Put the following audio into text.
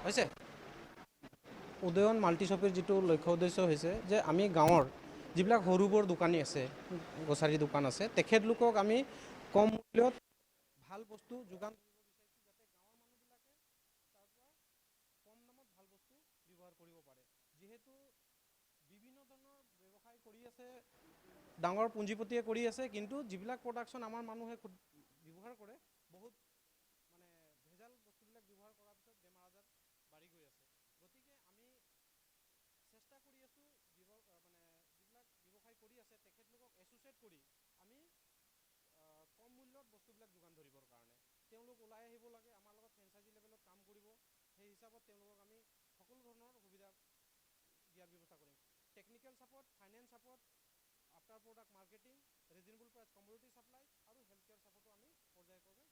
হৈছে। উদয়ন মাল্টিশ্বপিৰ যিটো লক্ষ্য উদ্দেশ্য হৈছে যে আমি গাঁৱৰ যিবিলাক সৰু বৰ দোকানী আছে, গ্ৰচাৰী দোকান আছে, তেখেতলোকক আমি কম মূল্যত ভাল বস্তু যোগান ধৰিব বিচাৰিছোঁ, যাতে গাঁৱৰ মানুহবিলাকে তাৰ পৰা কম দামত ভাল বস্তু ব্যৱহাৰ কৰিব পাৰে। যিহেতু বিভিন্ন ধৰণৰ ব্যৱসায় কৰি আছে, ডাঙৰ পুঞ্জীপতিয়ে কৰি আছে, কিন্তু যিবিলাক প্ৰডাকশ্যন আমাৰ মানুহে ব্যৱহাৰ কৰে, বহুত মানে ভেজাল বস্তুবিলাক ব্যৱহাৰ কৰাৰ পিছত বেমাৰ আজাৰ বাঢ়ি গৈ আছে। গতিকে আমি চেষ্টা কৰি আছোঁ, যিবিলাক ব্যৱসায় কৰি আছে তেখেতলোকক এছ'চিয়েট কৰি আমি কম মূল্যত বস্তুবিলাক যোগান ধৰিবৰ কাৰণে তেওঁলোক ওলাই আহিব লাগে, আমাৰ লগত ফ্ৰেঞ্চাইজি লেভেলত কাম কৰিব। সেই হিচাপত তেওঁলোকক আমি সকলো ধৰণৰ সুবিধা দিয়াৰ ব্যৱস্থা কৰিম। Technical support, finance support, after product marketing, reasonable price commodity supply আৰু হেল্থ কেয়াৰ ছাপৰ্টো আমি পৰ্যায়ক্ৰমে